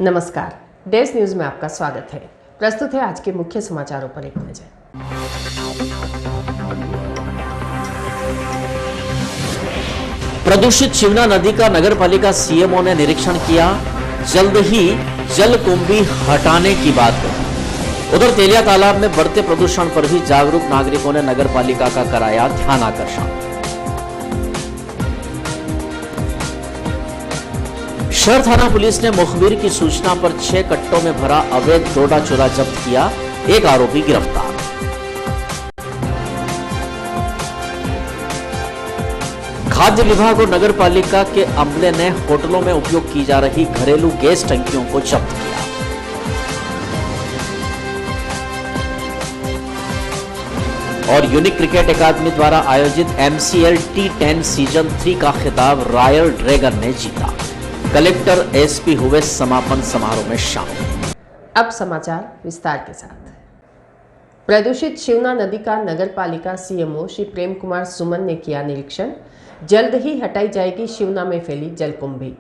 नमस्कार, days news में आपका स्वागत है। प्रस्तुत है आज के मुख्य समाचारों पर एक नजर। प्रदूषित शिवना नदी का नगरपालिका सीएमओ ने निरीक्षण किया, जल्द ही जलकुंभी हटाने की बात कही। उधर तेलिया तालाब में बढ़ते प्रदूषण पर भी जागरूक नागरिकों ने नगरपालिका का कराया ध्यानाकर्षण। शहर थाना पुलिस ने मुखबिर की सूचना पर 6 कट्टों में भरा अवैध डोडा चूरा जब्त किया, एक आरोपी गिरफ्तार। खाद्य विभाग और नगर पालिका के अमले ने होटलों में उपयोग की जा रही घरेलू गैस टंकियों को जब्त किया। और यूनिक क्रिकेट अकादमी द्वारा आयोजित MCL T10 सीजन 3 का खिताब रॉयल ड्रैगन ने जीता। कलेक्टर SP हुए समापन समारोह में शामिल। अब समाचार विस्तार के साथ। प्रदूषित शिवना नदी का नगर पालिका CMO श्री प्रेम कुमार सुमन ने किया निरीक्षण, जल्द ही हटाई जाएगी शिवना में फैली जलकुंभी।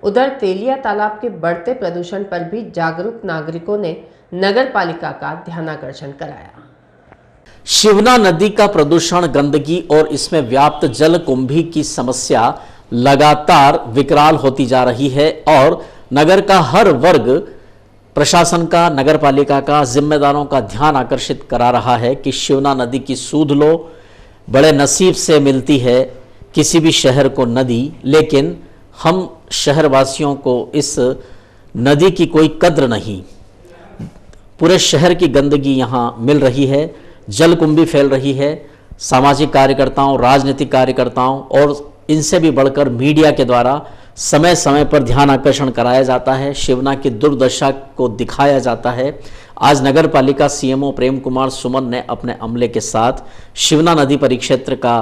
उधर तेलिया तालाब के बढ़ते प्रदूषण पर भी जागरूक नागरिकों ने नगर पालिका का ध्यानाकर्षण कराया। शिवना नदी का प्रदूषण, गंदगी और इसमें व्याप्त जलकुंभी की समस्या लगातार विकराल होती जा रही है और नगर का हर वर्ग प्रशासन का, नगर पालिका का, जिम्मेदारों का ध्यान आकर्षित करा रहा है कि शिवना नदी की सूध लो। बड़े नसीब से मिलती है किसी भी शहर को नदी, लेकिन हम शहरवासियों को इस नदी की कोई कद्र नहीं। पूरे शहर की गंदगी यहाँ मिल रही है, जलकुंभी फैल रही है। सामाजिक कार्यकर्ताओं, राजनीतिक कार्यकर्ताओं और इनसे भी बढ़कर मीडिया के द्वारा समय समय पर ध्यान आकर्षण कराया जाता है, शिवना की दुर्दशा को दिखाया जाता है। आज नगर पालिका CMO प्रेम कुमार सुमन ने अपने अमले के साथ शिवना नदी परिक्षेत्र का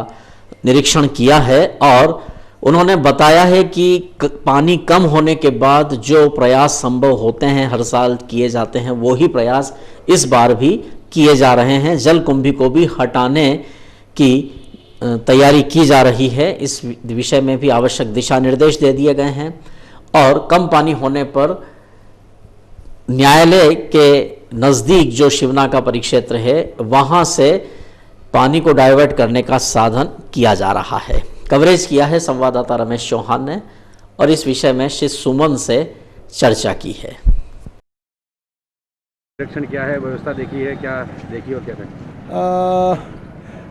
निरीक्षण किया है और उन्होंने बताया है कि पानी कम होने के बाद जो प्रयास संभव होते हैं, हर साल किए जाते हैं, वही प्रयास इस बार भी किए जा रहे हैं। जलकुंभी को भी हटाने की तैयारी की जा रही है। इस विषय में भी आवश्यक दिशा निर्देश दे दिए गए हैं और कम पानी होने पर न्यायालय के नज़दीक जो शिवना का परिक्षेत्र है वहां से पानी को डाइवर्ट करने का साधन किया जा रहा है। कवरेज किया है संवाददाता रमेश चौहान ने और इस विषय में श्री सुमन से चर्चा की है। निरीक्षण क्या है, व्यवस्था देखी है, क्या देखी और क्या करें?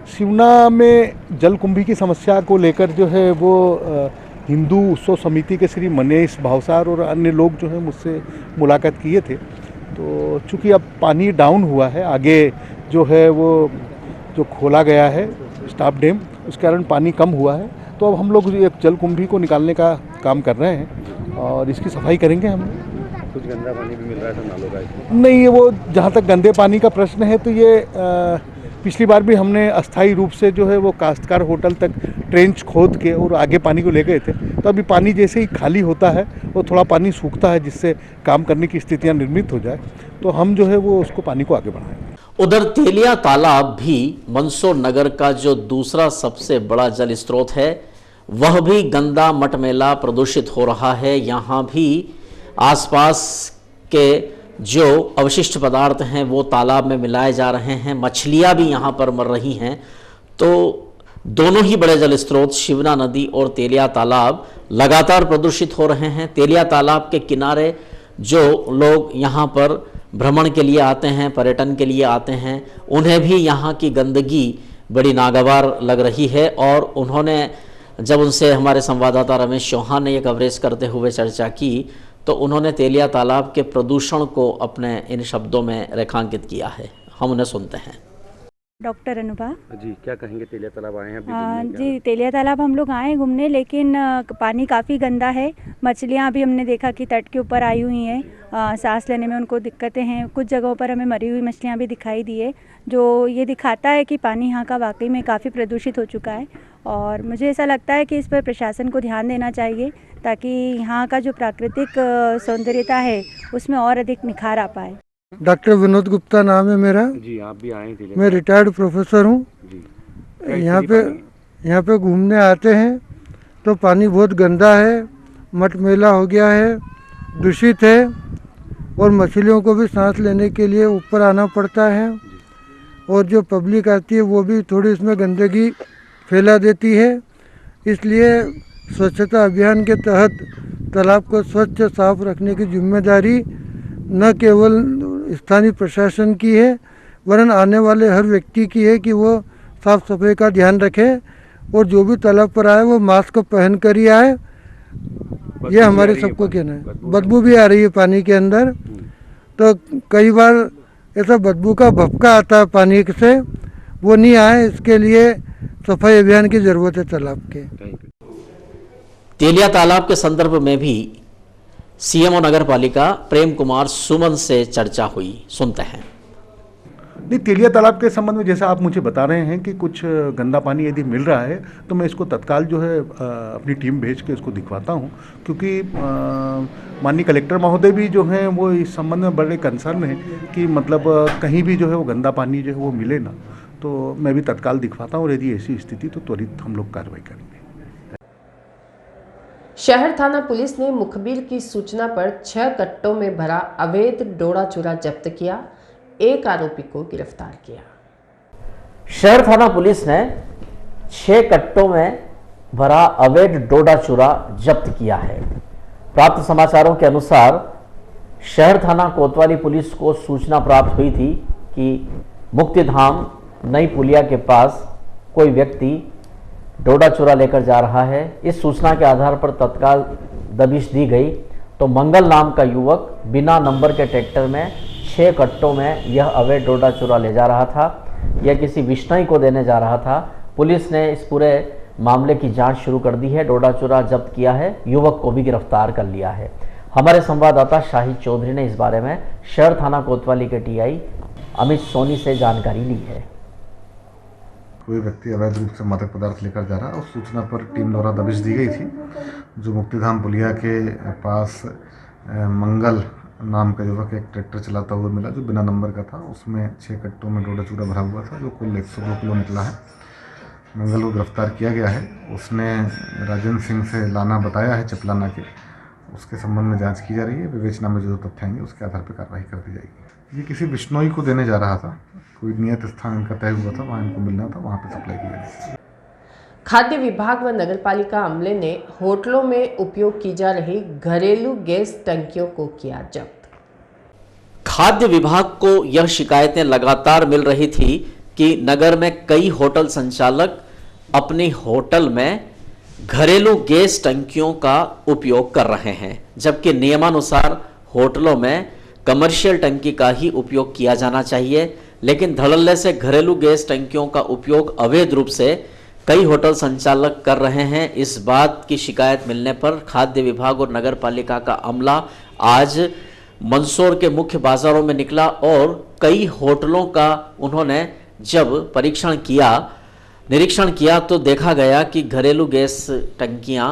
शिवना में जलकुंभी की समस्या को लेकर जो है वो हिंदू उत्सव समिति के श्री मनीष भावसार और अन्य लोग जो है मुझसे मुलाकात किए थे। तो चूँकि अब पानी डाउन हुआ है, आगे जो है वो जो खोला गया है स्टाफ डैम, उस कारण पानी कम हुआ है। तो अब हम लोग एक जलकुंभी को निकालने का काम कर रहे हैं और इसकी सफाई करेंगे हम। कुछ गंदा पानी भी मिल रहा है नालों का? नहीं, वो जहाँ तक गंदे पानी का प्रश्न है तो ये पिछली बार भी हमने अस्थायी रूप से जो है वो काश्तकार होटल तक ट्रेंच खोद के और आगे पानी को ले गए थे। तो अभी पानी जैसे ही खाली होता है वो थोड़ा पानी सूखता है, जिससे काम करने की स्थितियां निर्मित हो जाए, तो हम जो है वो उसको पानी को आगे बढ़ाएंगे। उधर तेलिया तालाब भी मंदसौर नगर का जो दूसरा सबसे बड़ा जल स्रोत है, वह भी गंदा, मटमैला, प्रदूषित हो रहा है। यहाँ भी आसपास के जो अवशिष्ट पदार्थ हैं वो तालाब में मिलाए जा रहे हैं, मछलियां भी यहाँ पर मर रही हैं। तो दोनों ही बड़े जल स्रोत शिवना नदी और तेलिया तालाब लगातार प्रदूषित हो रहे हैं। तेलिया तालाब के किनारे जो लोग यहाँ पर भ्रमण के लिए आते हैं, पर्यटन के लिए आते हैं, उन्हें भी यहाँ की गंदगी बड़ी नागवार लग रही है और उन्होंने जब उनसे हमारे संवाददाता रमेश चौहान ने यह कवरेज करते हुए चर्चा की तो उन्होंने तेलिया तालाब के प्रदूषण को अपने इन शब्दों में रेखांकित किया है। हम उन्हें सुनते हैं। डॉक्टर अनुभा जी, क्या कहेंगे? तेलिया तालाब आए हैं जी, तेलिया तालाब हम लोग आए घूमने, लेकिन पानी काफ़ी गंदा है। मछलियाँ अभी हमने देखा कि तट के ऊपर आई हुई हैं, सांस लेने में उनको दिक्कतें हैं। कुछ जगहों पर हमें मरी हुई मछलियाँ भी दिखाई दी है, जो ये दिखाता है कि पानी यहाँ का वाकई में काफ़ी प्रदूषित हो चुका है। और मुझे ऐसा लगता है कि इस पर प्रशासन को ध्यान देना चाहिए ताकि यहाँ का जो प्राकृतिक सौंदर्यता है उसमें और अधिक निखार आ पाए। डॉक्टर विनोद गुप्ता नाम है मेरा। जी, आप भी आए थे? मैं रिटायर्ड प्रोफेसर हूँ। यहाँ पे घूमने आते हैं तो पानी बहुत गंदा है, मटमैला हो गया है, दूषित है। और मछलियों को भी सांस लेने के लिए ऊपर आना पड़ता है। और जो पब्लिक आती है वो भी थोड़ी इसमें गंदगी फैला देती है। इसलिए स्वच्छता अभियान के तहत तालाब को स्वच्छ साफ रखने की जिम्मेदारी न केवल स्थानीय प्रशासन की है वरन आने वाले हर व्यक्ति की है कि वो साफ सफाई का ध्यान रखे और जो भी तालाब पर आए वो मास्क पहन कर ही आए। ये हमारे सबको कहना है। बदबू भी आ रही है पानी के अंदर, तो कई बार ऐसा बदबू का भपका आता है पानी से, वो नहीं आए इसके लिए सफाई अभियान की ज़रूरत है तालाब के। तेलिया तालाब के संदर्भ में भी सीएमओ नगर पालिका प्रेम कुमार सुमन से चर्चा हुई, सुनते हैं। नहीं, तेलिया तालाब के संबंध में जैसा आप मुझे बता रहे हैं कि कुछ गंदा पानी यदि मिल रहा है तो मैं इसको तत्काल जो है अपनी टीम भेज के इसको दिखवाता हूं, क्योंकि माननीय कलेक्टर महोदय भी जो हैं वो इस संबंध में बड़े कंसर्न हैं कि मतलब कहीं भी जो है वो गंदा पानी जो है वो मिले ना। तो मैं भी तत्काल दिखवाता हूँ और यदि ऐसी स्थिति तो त्वरित हम लोग कार्रवाई करेंगे। शहर थाना पुलिस ने मुखबिर की सूचना पर 6 कट्टों में भरा अवैध डोडा चूरा जब्त किया, एक आरोपी को गिरफ्तार किया। शहर थाना पुलिस ने 6 कट्टों में भरा अवैध डोडा चूरा जब्त किया है। प्राप्त समाचारों के अनुसार शहर थाना कोतवाली पुलिस को सूचना प्राप्त हुई थी कि मुक्तिधाम नई पुलिया के पास कोई व्यक्ति डोडा चूरा लेकर जा रहा है। इस सूचना के आधार पर तत्काल दबिश दी गई तो मंगल नाम का युवक बिना नंबर के ट्रैक्टर में 6 कट्टों में यह अवैध डोडा चूरा ले जा रहा था। यह किसी विष्णई को देने जा रहा था। पुलिस ने इस पूरे मामले की जांच शुरू कर दी है, डोडा चूरा जब्त किया है, युवक को भी गिरफ्तार कर लिया है। हमारे संवाददाता शाहिद चौधरी ने इस बारे में शहर थाना कोतवाली के टीआई अमित सोनी से जानकारी ली है। कोई व्यक्ति अवैध रूप से मादक पदार्थ लेकर जा रहा है, उस सूचना पर टीम द्वारा दबिश दी गई थी। जो मुक्तिधाम पुलिया के पास मंगल नाम का युवक एक ट्रैक्टर चलाता हुआ मिला जो बिना नंबर का था। उसमें 6 कट्टों में डोडा चूरा भरा हुआ था जो कुल 102 किलो निकला है। मंगल को गिरफ्तार किया गया है। उसने राजेंद्र सिंह से लाना बताया है चपलाना के, उसके संबंध में जांच की जा रही है। विवेचना में जो तथ्य आएंगे उसके आधार पर कार्रवाई कर दी जाएगी। ये किसी बिश्नोई को देने जा रहा था, कोई नियत स्थान इनका तय हुआ था, वहाँ इनको मिलना था, वहाँ पर सप्लाई की जाएगी। खाद्य विभाग व नगरपालिका अमले ने होटलों में उपयोग की जा रही घरेलू गैस टंकियों को किया जब्त। खाद्य विभाग को यह शिकायतें लगातार मिल रही थी कि नगर में कई होटल संचालक अपने होटल में घरेलू गैस टंकियों का उपयोग कर रहे हैं, जबकि नियमानुसार होटलों में कमर्शियल टंकी का ही उपयोग किया जाना चाहिए। लेकिन धड़ल्ले से घरेलू गैस टंकियों का उपयोग अवैध रूप से कई होटल संचालक कर रहे हैं। इस बात की शिकायत मिलने पर खाद्य विभाग और नगर पालिका का अमला आज मंदसौर के मुख्य बाजारों में निकला और कई होटलों का उन्होंने जब निरीक्षण किया तो देखा गया कि घरेलू गैस टंकियां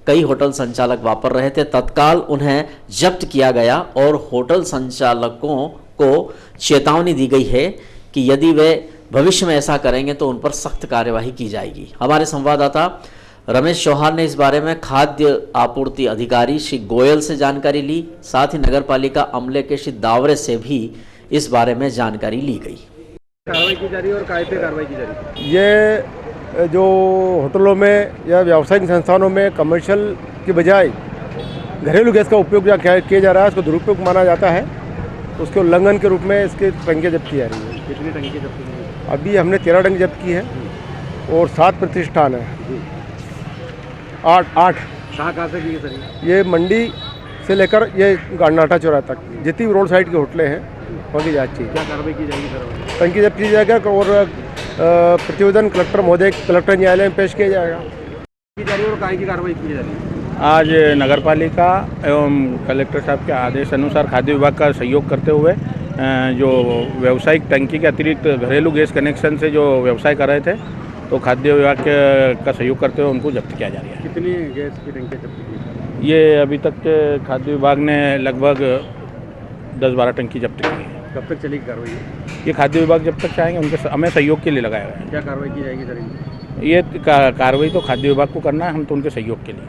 कई होटल संचालक वापर रहे थे। तत्काल उन्हें जब्त किया गया और होटल संचालकों को चेतावनी दी गई है कि यदि वे भविष्य में ऐसा करेंगे तो उन पर सख्त कार्यवाही की जाएगी। हमारे संवाददाता रमेश चौहान ने इस बारे में खाद्य आपूर्ति अधिकारी श्री गोयल से जानकारी ली, साथ ही नगर पालिका अमले के श्री दावरे से भी इस बारे में जानकारी ली गई। कार्रवाई की जा रही है और काय पे कार्रवाई की जा रही है? ये जो होटलों में या व्यावसायिक संस्थानों में कमर्शियल की बजाय घरेलू गैस का उपयोग किया जा रहा है, उसको दुरुपयोग माना जाता है, उसके उल्लंघन के रूप में इसकी टंकियाँ जब्त की जा रही है। कितनी टंकी जब्त की गई? अभी हमने 13 टंकी जब्त की है और 7 प्रतिष्ठान है। 8 कहाँ से की है सर? ये मंडी से लेकर ये गांडाटा चौरा तक जितनी भी रोड साइड के होटलें हैं वहाँ की जाँच चाहिए। क्या कार्रवाई की जाएगी सर? टंकी जब्त की जाएगा और प्रतिवेदन कलेक्टर महोदय कलेक्टर न्यायालय में पेश किया जाएगा। की जा रही है और काय की कार्रवाई की जा रही है? आज नगरपालिका एवं कलेक्टर साहब के आदेश अनुसार खाद्य विभाग का सहयोग करते हुए जो व्यावसायिक टंकी के अतिरिक्त घरेलू गैस कनेक्शन से जो व्यवसाय कर रहे थे तो खाद्य विभाग का सहयोग करते हुए उनको जब्त किया जा रहा है। कितनी गैस की टंकी जब्त की? ये अभी तक के खाद्य विभाग ने लगभग 10-12 टंकी जब्त की है। कब तक चलेगी कार्रवाई? ये खाद्य विभाग जब तक चाहेंगे उनके हमें सहयोग के लिए लगाया हुआ है। क्या कार्रवाई की जाएगी सर? ये कार्रवाई तो खाद्य विभाग को करना है, हम तो उनके सहयोग के लिए।